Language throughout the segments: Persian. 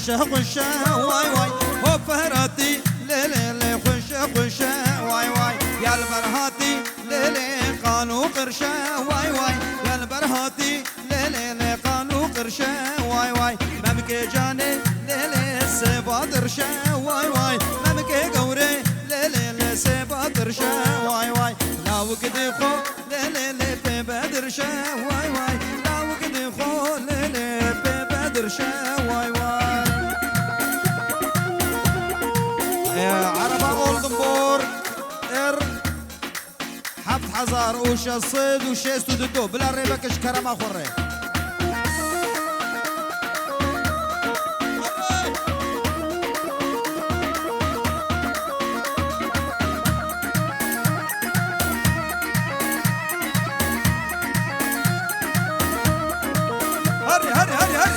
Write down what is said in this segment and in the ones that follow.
خشه خشه واي واي هو فهراتي ليلي خشه خشه واي واي يا البرهاتي ليلي قالوا قرشه واي واي يا البرهاتي ليلي قالوا قرشه واي واي ممكي جاني ليلي سبا درشه واي واي ممكي قوري ليلي سبا درشه واي واي لا وكدي خو ليلي في بدرشه واي واي لا وكدي خو ليلي في بدرشه واي واي يا عربة اولدنبورغ حفت حزار وش الصيد وشيستو ددو بلا ريبك كرم اخوري هري هري هري هري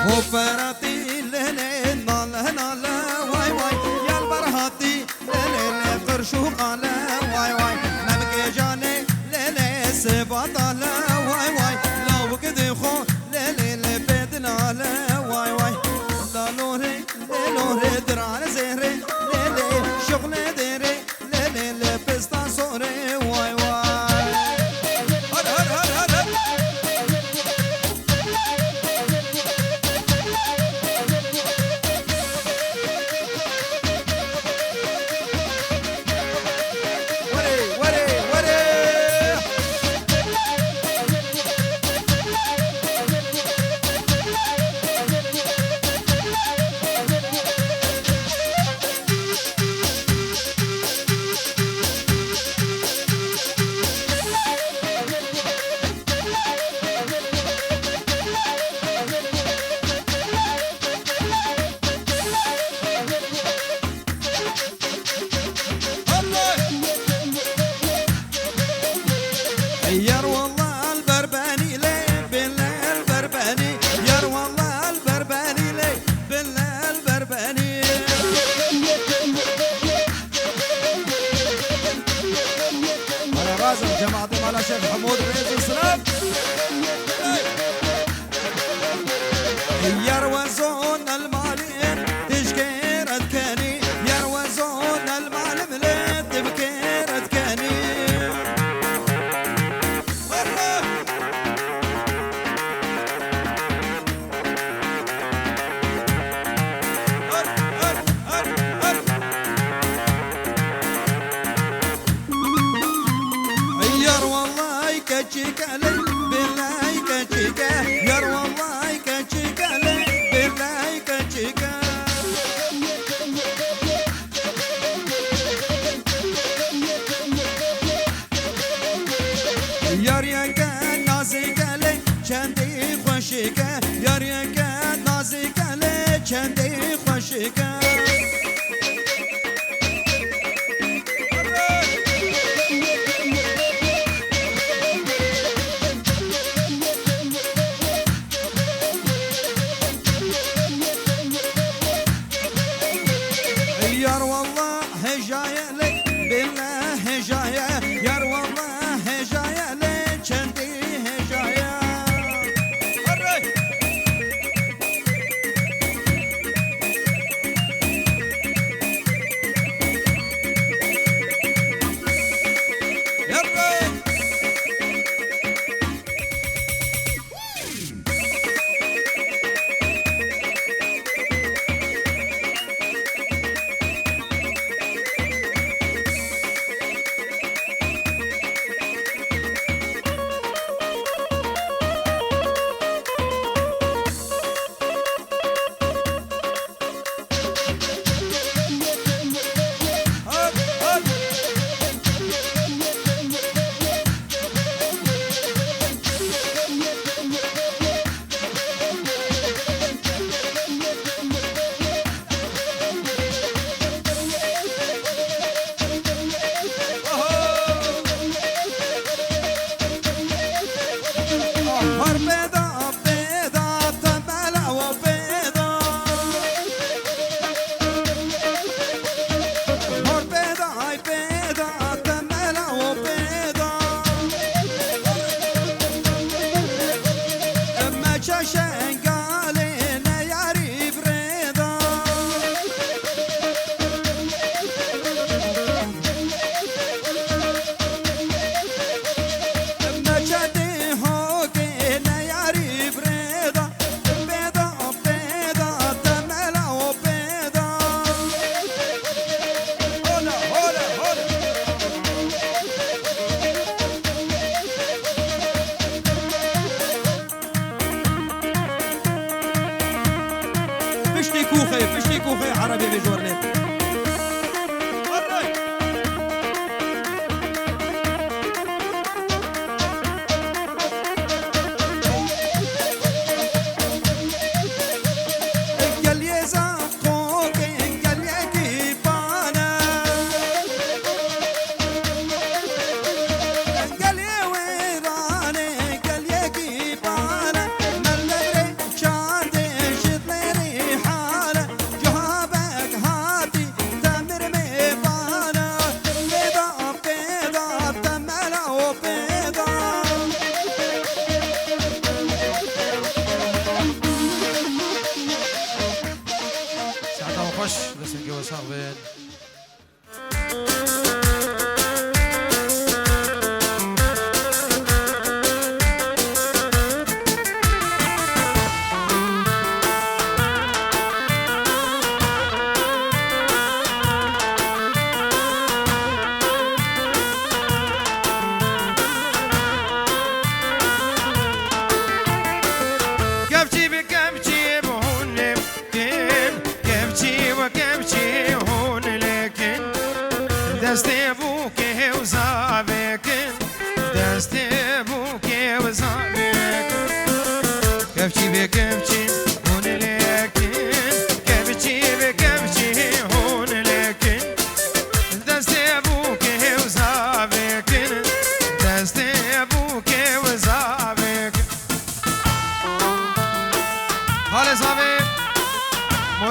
وفراتي ليلي نالا نالا واي واي يا البرهاتي ليلي قرشو قالا واي واي مبكي جاني ليلي سباطالا واي واي لو كدي خو ليلي بيدنالا واي واي لا لوري لوري دران زهري ليلي شغل ديري ليلي بستا صوري واي واي هر هر هر هر يار والله البرباني لي بالله البرباني يار والله البرباني لي بالله البرباني على رازم جماعتي على شيخ حمود رئيس السلام يار وزون المالين تشكيرت كاني يار وزون المال مليت بكيرت كاني يار والله كتشيك علي بالله كتشيك يار والله كتشيك علي بالله كتشيك يار يا كان نازك علي چندی خوشیک یار يا كان نازك علي چندی خوشیک يار والله هجاية لك بالله هجاية يار والله هجاية لك چندی هجاية فشتي كوخي عربي بجور ليب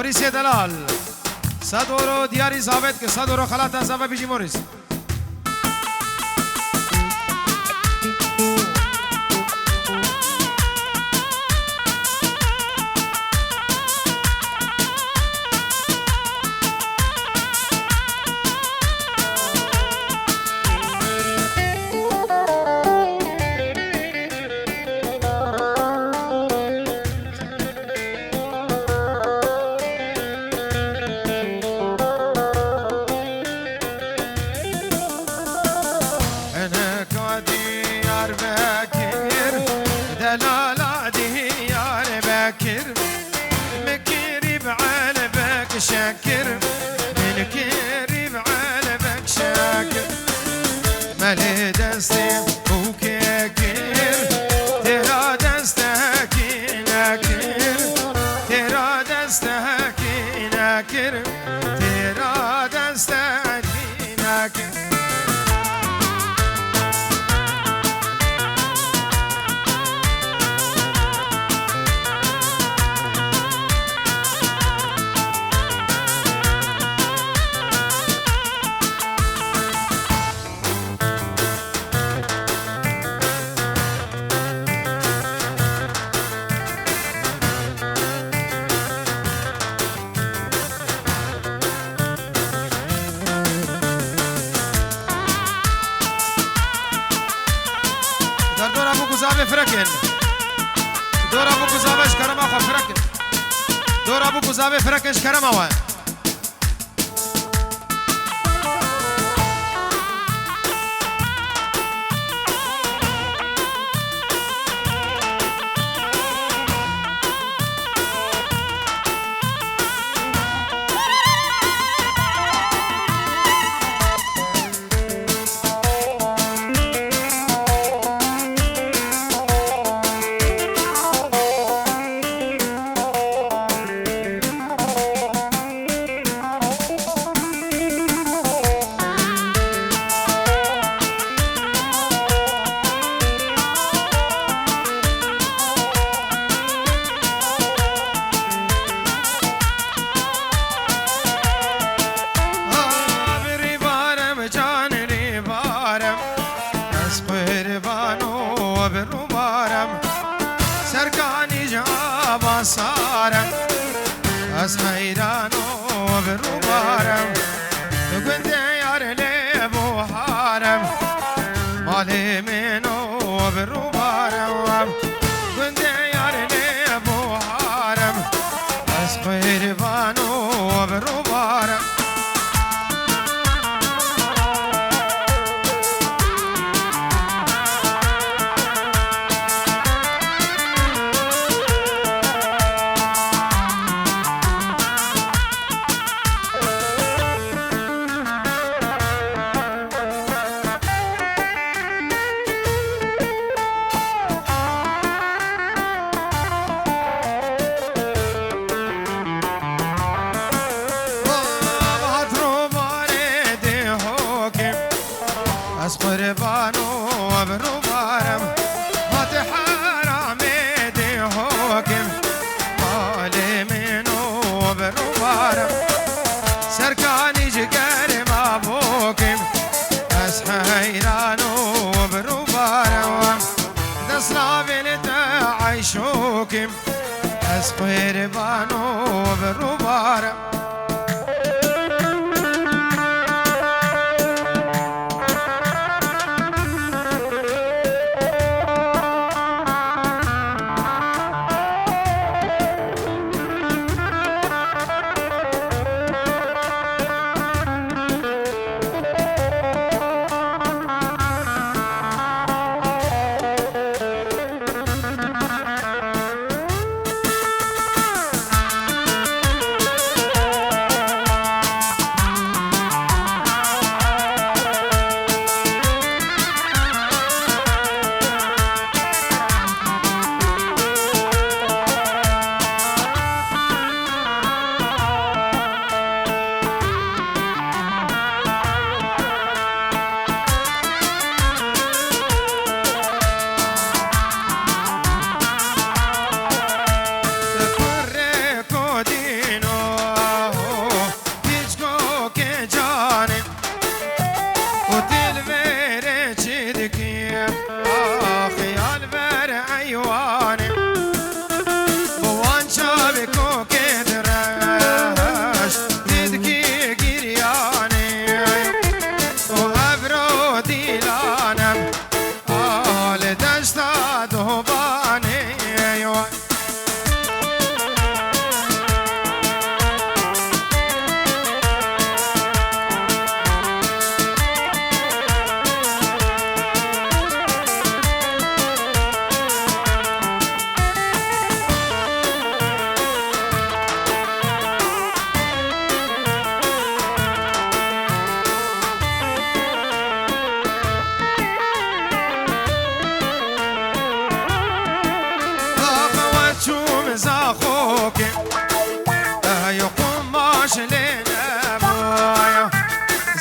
موريس دلال صدورو دیاری ثابت که صدورو خلاتا زبا بیجی موريس شاكر من كريم على بك شاكر مالي دستي وكاكر ترى دستك ناكر ترى دستك ناكر ترى دستك ناكر زاوية فركن دور ابو زاوية شكرما خو فركن دور ابو زاوية فركن شكرما وين صارم از حیران و بروبارم گوند یار لبو حارم مال من و بروبارم گوند یار لبو حارم از قربان و بروبارم خوكم اسخير بانو بالروبارة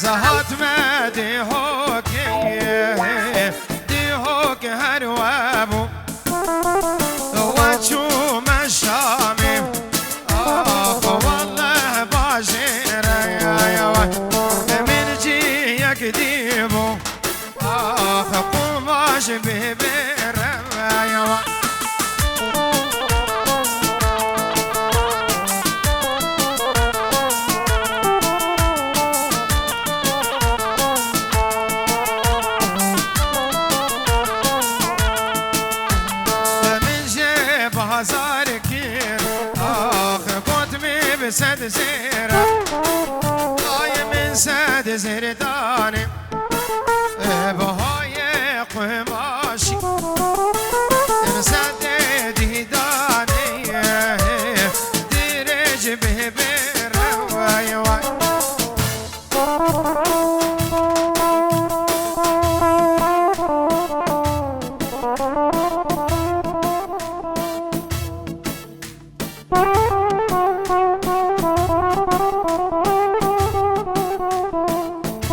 زهات ما ديهوك هروابو واتشو مشامي والله باشر من جيك ديبو قماش ببير سد زيرة هاي من سد زيرداني بهاي قماشي سد ديداني درج بهبير واي واي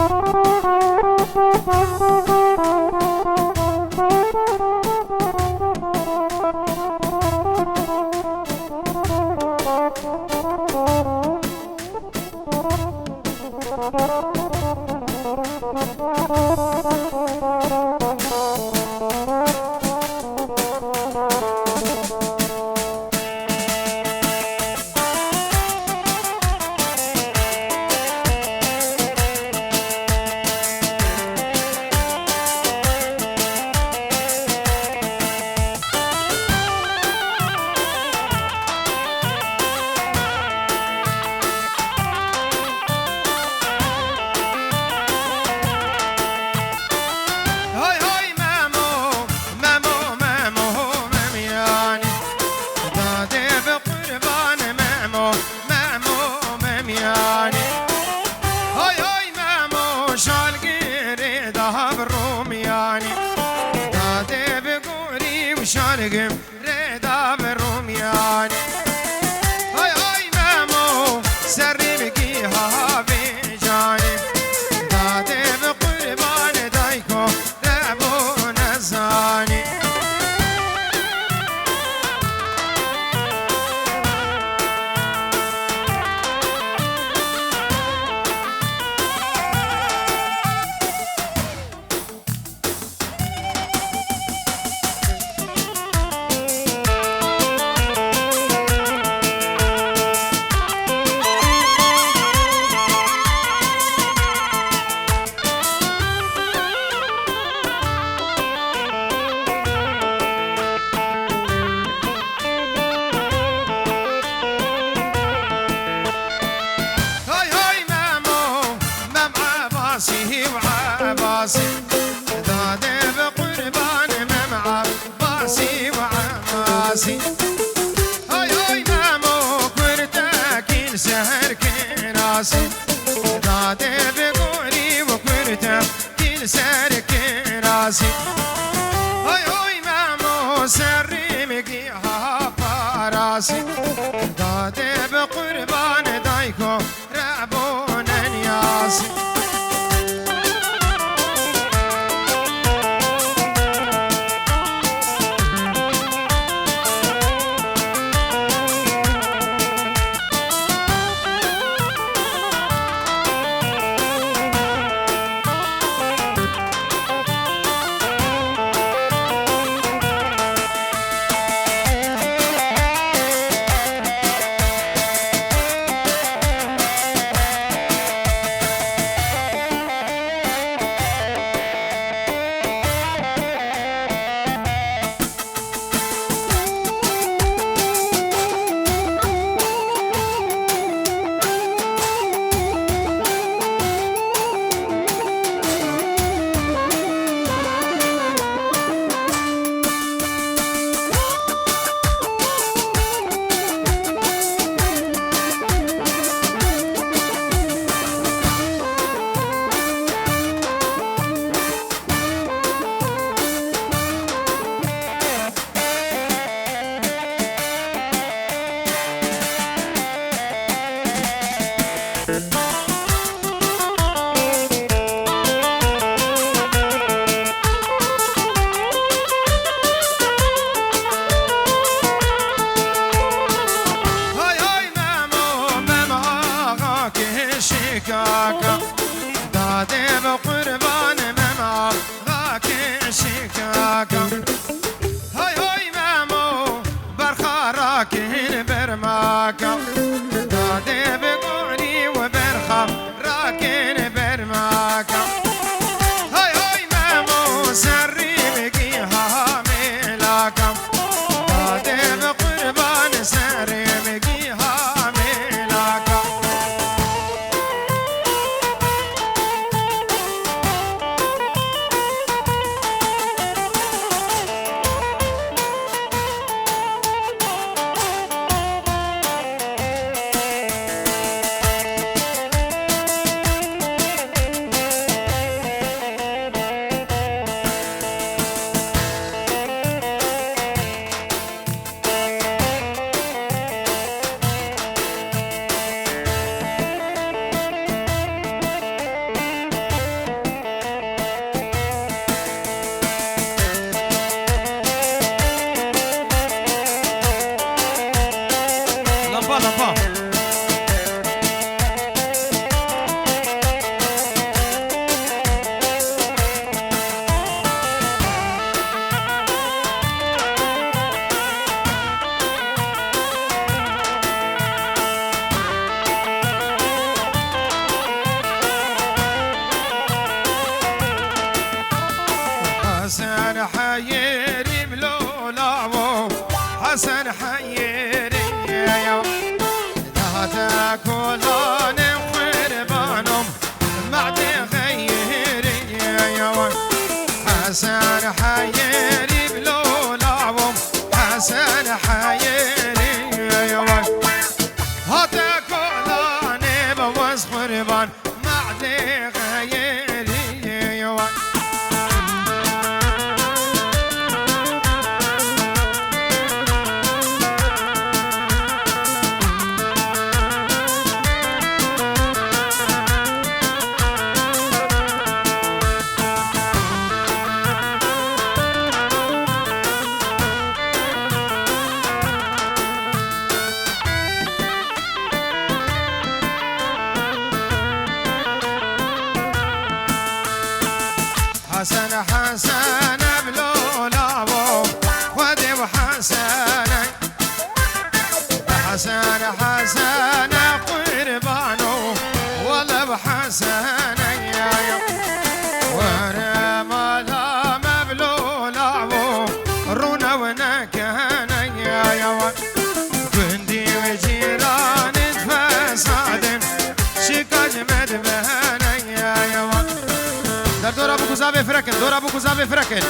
Oh راسي دادي بقربان ممع باسي وعماسي هاي هاي مامو كرتاكين سهر كراسي دادي بقري وكرتاكين سهر كراسي هاي هاي مامو سري مقيها فراسي دادي بقربان دايكو رعبون نياسي شكاكا دادي بقربان ماما غاكي شكاكا هاي هاي مامو برخا راكين برماكا دادي بقعني وبرخا راكين برماكا هاي هاي مامو سري بقيها ملاكا دادي بقربان سري بقيها ملاكا حسن حيري ملولاو حسن حيري يا لا تاكلون قربانهم معدي غيري يا حسن حيري ملولاو حسن حيري يا هتاكلون بوز قربان معدي غيري يا حسن حسن بلولاو ودي وحسن حسن حسن قربانو ولا بحسن يا وانا مالا مبلولاو رونا ونكهن يا بندي وجيران تفسادن شكاج مدبهن يا دردور ابو فركن دور ابو كوزافي فركن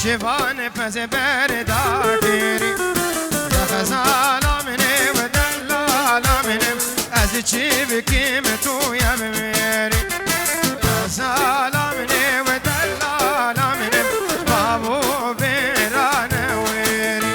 شفاني فز برداكيري دخزالا مني ودلالا مني أزيشي بكيمتو يا مميري دخزالا مني ودلالا مني بابو بيران ويري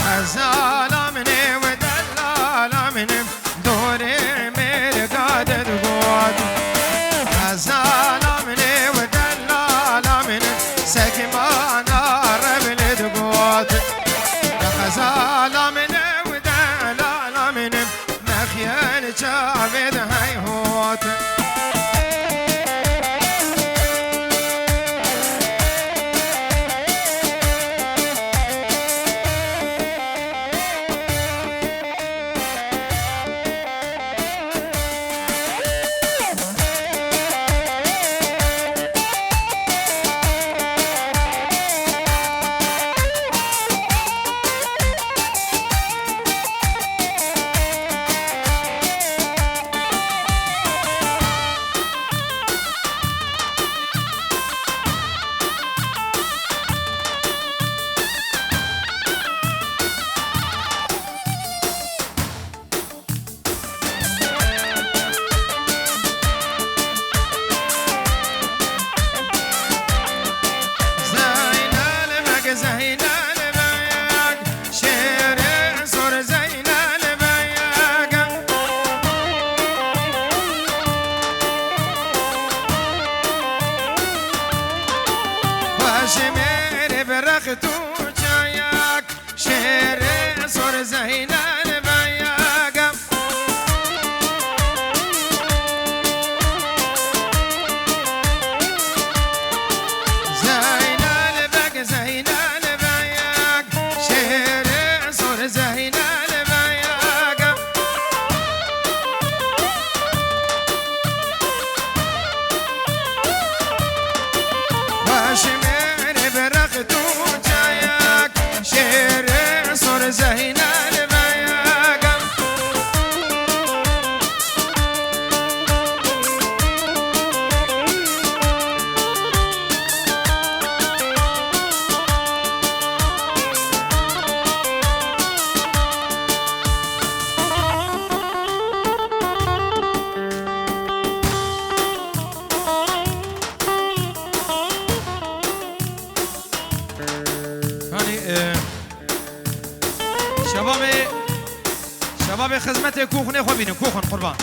غزالة مني ودلالة مني دوري مرقاد تقود غزالة مني ودلالة مني سكمانة ربل تقود غزالة مني ودلالة مني مخيال جابد هيهوت هاته کوخنه خو بینن کوخن قربان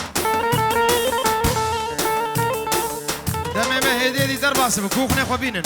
دمه ما هدی در باسه کوخنه خو بینن